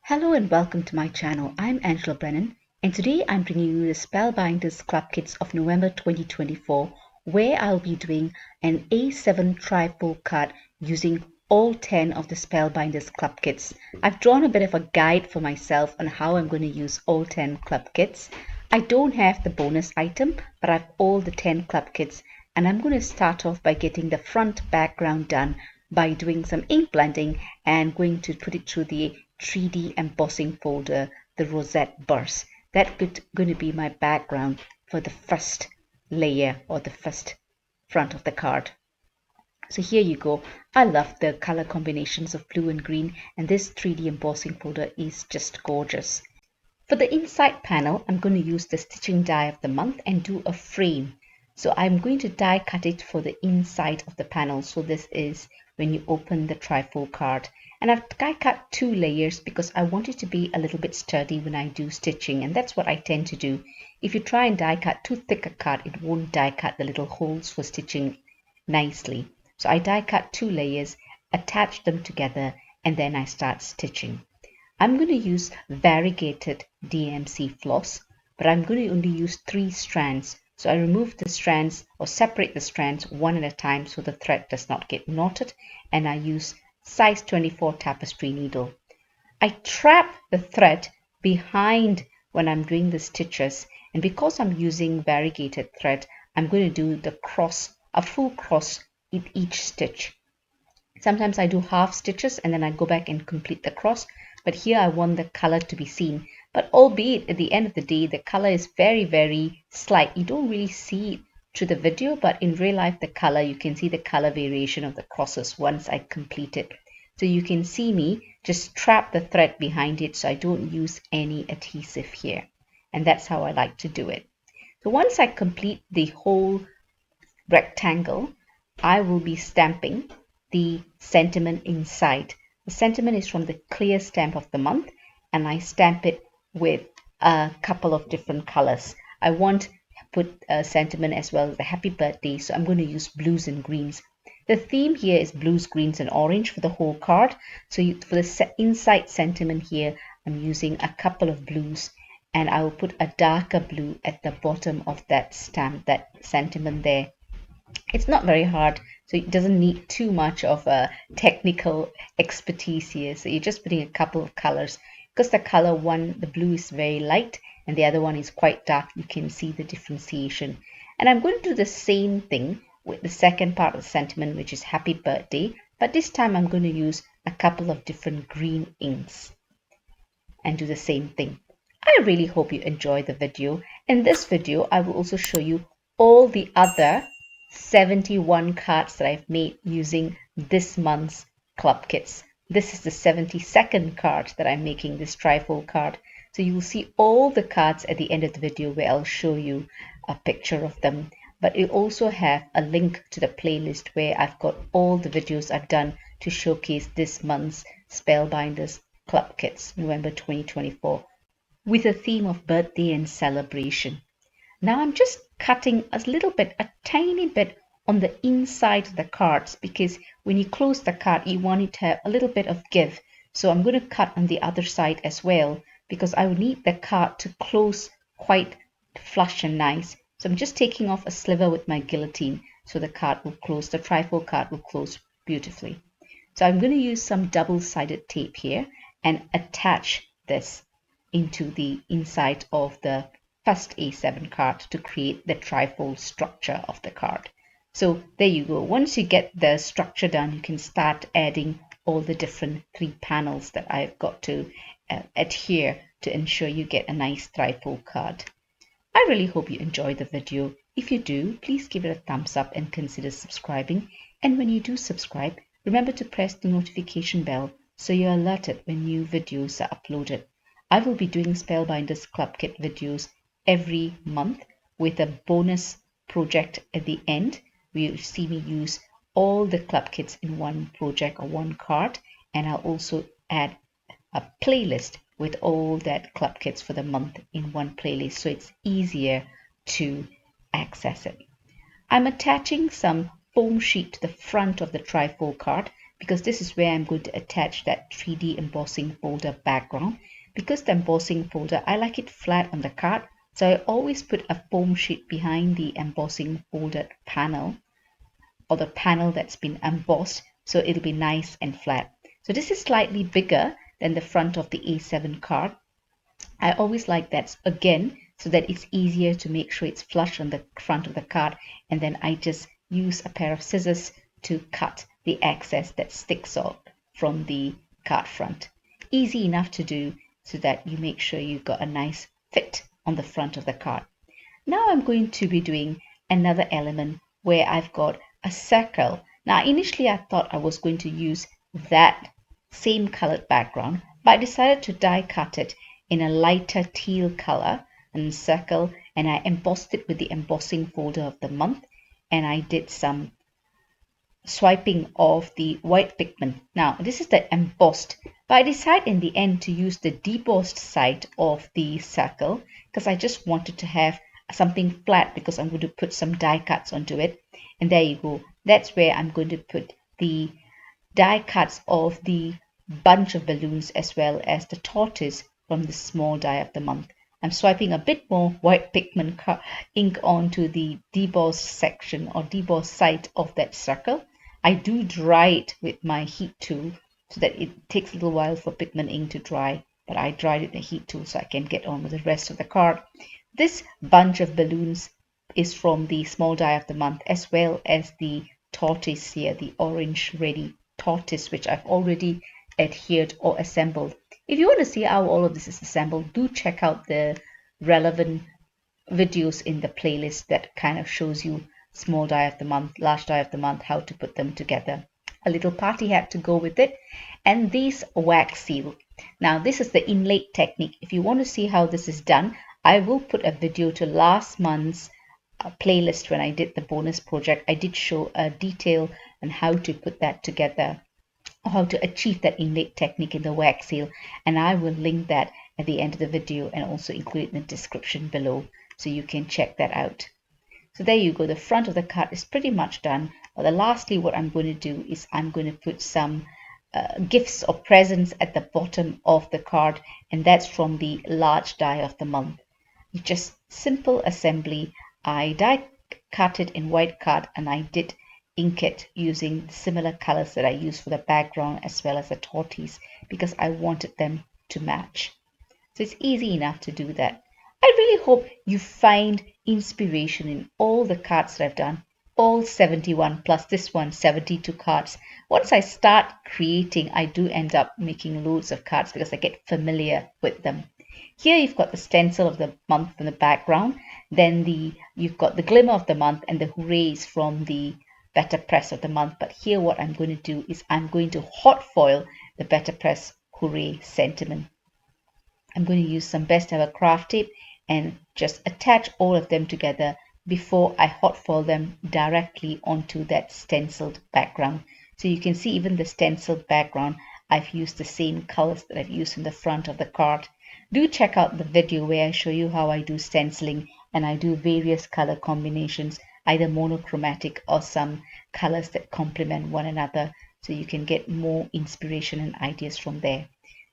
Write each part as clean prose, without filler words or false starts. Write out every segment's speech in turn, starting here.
Hello and welcome to my channel. I'm Angela Brennan and today I'm bringing you the Spellbinders Clubkits of November 2024 where I'll be doing an A7 trifold card using all 10 of the Spellbinders Clubkits. I've drawn a bit of a guide for myself on how I'm going to use all 10 Clubkits. I don't have the bonus item, but I have all the 10 Clubkits, and I'm going to start off by getting the front background done by doing some ink blending and going to put it through the 3D embossing folder, the rosette burrs. That's going to be my background for the first layer or the first front of the card. So here you go. I love the color combinations of blue and green, and this 3D embossing folder is just gorgeous. For the inside panel, I'm going to use the stitching die of the month and do a frame. So I'm going to die cut it for the inside of the panel. So this is when you open the trifold card. And I've die cut 2 layers because I want it to be a little bit sturdy when I do stitching. And that's what I tend to do. If you try and die cut too thick a card, it won't die cut the little holes for stitching nicely. So I die cut 2 layers, attach them together, and then I start stitching. I'm going to use variegated DMC floss, but I'm going to only use 3 strands. So I remove the strands or separate the strands one at a time so the thread does not get knotted, and I use size 24 tapestry needle. I trap the thread behind when I'm doing the stitches, and because I'm using variegated thread, I'm going to do the cross, a full cross in each stitch. Sometimes I do half stitches and then I go back and complete the cross, but here I want the color to be seen. But albeit at the end of the day, the color is very slight. You don't really see it through the video, but in real life, the color, you can see the color variation of the crosses once I complete it. So you can see me just trap the thread behind it so I don't use any adhesive here. And that's how I like to do it. So once I complete the whole rectangle, I will be stamping the sentiment inside. The sentiment is from the clear stamp of the month, and I stamp it with a couple of different colors. I want to put a sentiment as well as the happy birthday, so I'm going to use blues and greens. The theme here is blues, greens, and orange for the whole card. So for the inside sentiment here, I'm using a couple of blues, and I will put a darker blue at the bottom of that stamp, that sentiment there. It's not very hard, so it doesn't need too much of a technical expertise here. So you're just putting a couple of colors. Because the color one, the blue is very light and the other one is quite dark, you can see the differentiation. And I'm going to do the same thing with the second part of the sentiment, which is happy birthday, but this time I'm going to use a couple of different green inks and do the same thing. I really hope you enjoy the video. In this video, I will also show you all the other 71 cards that I've made using this month's Clubkits. This is the 72nd card that I'm making, this trifold card. So you will see all the cards at the end of the video where I'll show you a picture of them. But it also have a link to the playlist where I've got all the videos I've done to showcase this month's Spellbinders Clubkits, November 2024, with a theme of birthday and celebration. Now I'm just cutting a little bit, a tiny bit on the inside of the cards, because when you close the card, you want it to have a little bit of give. So I'm going to cut on the other side as well, because I will need the card to close quite flush and nice. So I'm just taking off a sliver with my guillotine so the card will close, the trifold card will close beautifully. So I'm going to use some double-sided tape here and attach this into the inside of the first A7 card to create the trifold structure of the card. So there you go. Once you get the structure done, you can start adding all the different 3 panels that I've got to adhere to ensure you get a nice trifold card. I really hope you enjoy the video. If you do, please give it a thumbs up and consider subscribing. And when you do subscribe, remember to press the notification bell so you're alerted when new videos are uploaded. I will be doing Spellbinders Clubkit videos every month with a bonus project at the end. You'll see me use all the Clubkits in one project or one card, and I'll also add a playlist with all that Clubkits for the month in one playlist so it's easier to access it. I'm attaching some foam sheet to the front of the trifold card because this is where I'm going to attach that 3D embossing folder background. Because the embossing folder, I like it flat on the card, so I always put a foam sheet behind the embossing folded panel, or the panel that's been embossed, so it'll be nice and flat. So this is slightly bigger than the front of the A7 card. I always like that again, so that it's easier to make sure it's flush on the front of the card, and then I just use a pair of scissors to cut the excess that sticks out from the card front. Easy enough to do, so that you make sure you've got a nice fit on the front of the card. Now I'm going to be doing another element where I've got a circle. Now initially I thought I was going to use that same colored background, but I decided to die cut it in a lighter teal color and circle, and I embossed it with the embossing folder of the month, and I did some swiping of the white pigment. Now this is the embossed, but I decided in the end to use the debossed side of the circle because I just wanted to have something flat, because I'm going to put some die cuts onto it. And there you go, that's where I'm going to put the die cuts of the bunch of balloons as well as the tortoise from the small die of the month. I'm swiping a bit more white pigment ink onto the debossed section or debossed side of that circle. I do dry it with my heat tool so that it takes a little while for pigment ink to dry, but I dried it with the heat tool so I can get on with the rest of the card. This bunch of balloons is from the small die of the month, as well as the tortoise here, the orange ready tortoise, which I've already adhered or assembled. If you want to see how all of this is assembled, do check out the relevant videos in the playlist that kind of shows you small die of the month, large die of the month, how to put them together. A little party hat to go with it, and these wax seal. Now this is the inlay technique. If you want to see how this is done, I will put a video to last month's playlist. When I did the bonus project, I did show a detail on how to put that together, or how to achieve that inlay technique in the wax seal, and I will link that at the end of the video and also include it in the description below so you can check that out. So there you go, the front of the card is pretty much done. But lastly, what I'm going to do is I'm going to put some gifts or presents at the bottom of the card, and that's from the large die of the month. Just simple assembly. I die cut it in white card, and I did ink it using similar colors that I used for the background as well as the tortoise, because I wanted them to match. So it's easy enough to do that. I really hope you find inspiration in all the cards that I've done, all 71 plus this one, 72 cards. Once I start creating, I do end up making loads of cards because I get familiar with them. Here you've got the stencil of the month in the background, then you've got the glimmer of the month and the hoorays from the better press of the month. But here what I'm going to do is I'm going to hot foil the better press hooray sentiment. I'm going to use some best ever craft tape and just attach all of them together before I hot foil them directly onto that stenciled background. So you can see even the stenciled background, I've used the same colors that I've used in the front of the card. Do check out the video where I show you how I do stenciling, and I do various color combinations, either monochromatic or some colors that complement one another, so you can get more inspiration and ideas from there.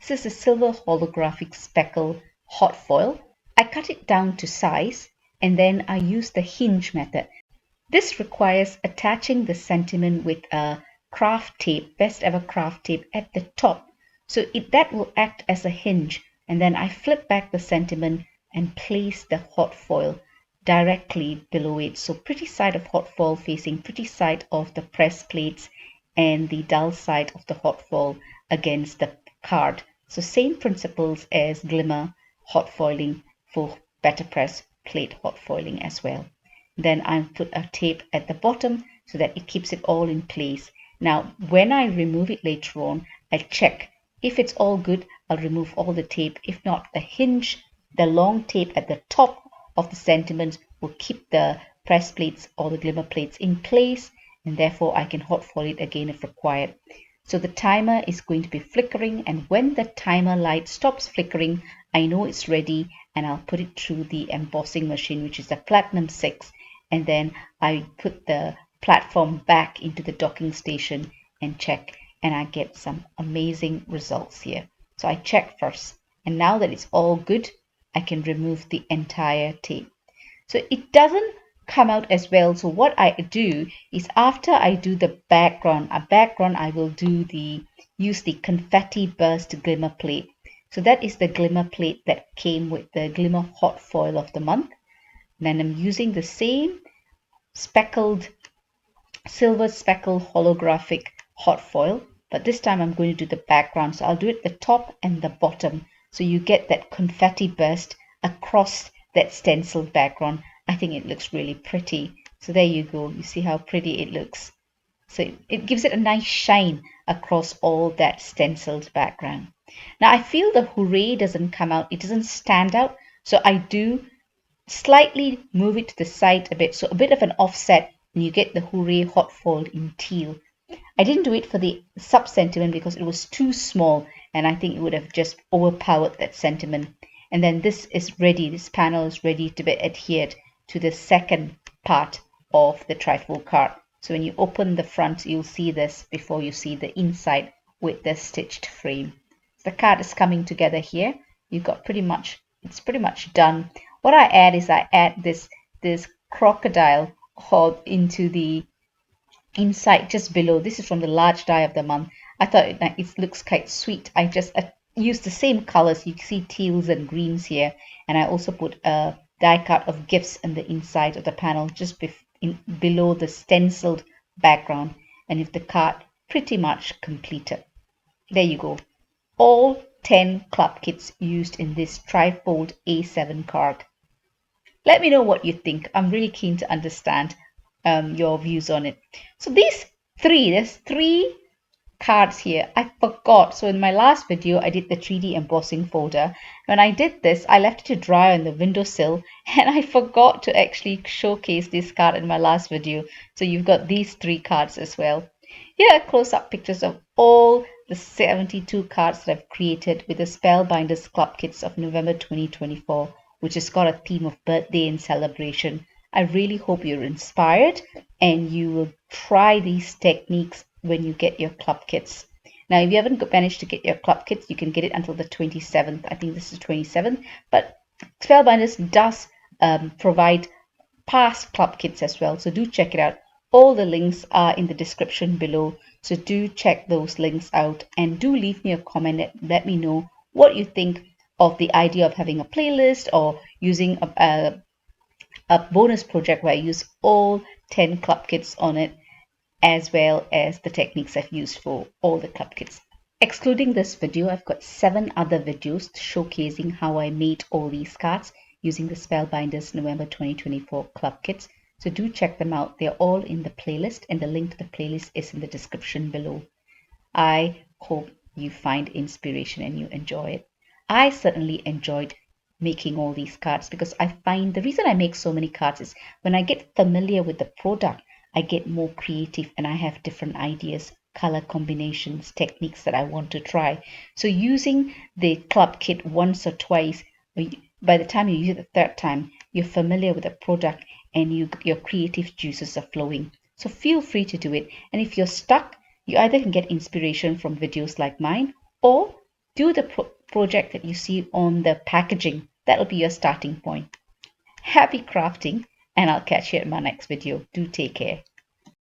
This is a silver holographic speckle hot foil. I cut it down to size, and then I use the hinge method. This requires attaching the sentiment with a craft tape, best ever craft tape at the top, so that will act as a hinge, and then I flip back the sentiment and place the hot foil directly below it. So pretty side of hot foil facing pretty side of the press plates, and the dull side of the hot foil against the card. So same principles as Glimmer hot foiling for better press plate hot foiling as well. Then I put a tape at the bottom so that it keeps it all in place. Now when I remove it later on, I check if it's all good. I'll remove all the tape. If not, the hinge, the long tape at the top of the sentiment will keep the press plates or the glimmer plates in place, and therefore I can hot foil it again if required. So the timer is going to be flickering, and when the timer light stops flickering, I know it's ready, and I'll put it through the embossing machine, which is the Platinum 6, and then I put the platform back into the docking station and check and I get some amazing results here. So I check first, and now that it's all good, I can remove the entire tape. So it doesn't come out as well. So what I do is, after I do the background, I will use the confetti burst glimmer plate. So that is the glimmer plate that came with the Glimmer hot foil of the month. Then I'm using the same silver speckled holographic hot foil, but this time I'm going to do the background. So I'll do it the top and the bottom, so you get that confetti burst across that stenciled background. I think it looks really pretty. So there you go. You see how pretty it looks. So it gives it a nice shine across all that stenciled background. Now I feel the hooray doesn't come out. It doesn't stand out. So I do slightly move it to the side a bit. So a bit of an offset, and you get the hooray hot foil in teal. I didn't do it for the sub sentiment because it was too small, and I think it would have just overpowered that sentiment. And then this panel is ready to be adhered to the second part of the trifold card. So when you open the front, you'll see this before you see the inside with the stitched frame. The card is coming together here. You've got it's pretty much done. What I add is I add this crocodile hog into the inside just below. This is from the large die of the month. I thought it looks quite sweet. I just used the same colors. You see teals and greens here, and I also put a die cut of gifts in the inside of the panel just below the stenciled background, and if the card pretty much completed. There you go. All 10 club kits used in this trifold A7 card. Let me know what you think. I'm really keen to understand your views on it. So there's three cards here. I forgot. So in my last video, I did the 3D embossing folder. When I did this, I left it to dry on the windowsill, and I forgot to actually showcase this card in my last video. So you've got these 3 cards as well. Here are close-up pictures of all the 72 cards that I've created with the Spellbinders Club Kits of November 2024, which has got a theme of birthday and celebration. I really hope you're inspired and you will try these techniques when you get your club kits. Now, if you haven't managed to get your club kits, you can get it until the 27th. I think this is 27th, but Spellbinders does provide past club kits as well, so do check it out. All the links are in the description below, so do check those links out, and do leave me a comment and let me know what you think of the idea of having a playlist or using a bonus project where I use all 10 club kits on it, as well as the techniques I've used for all the club kits. Excluding this video, I've got 7 other videos showcasing how I made all these cards using the Spellbinders November 2024 club kits. So do check them out. They're all in the playlist, and the link to the playlist is in the description below. I hope you find inspiration and you enjoy it. I certainly enjoyed making all these cards because I find the reason I make so many cards is when I get familiar with the product, I get more creative and I have different ideas, color combinations, techniques that I want to try. So using the club kit once or twice, by the time you use it the 3rd time, you're familiar with the product and your creative juices are flowing. So feel free to do it. And if you're stuck, you either can get inspiration from videos like mine or do the project that you see on the packaging. That'll be your starting point. Happy crafting, and I'll catch you in my next video. Do take care.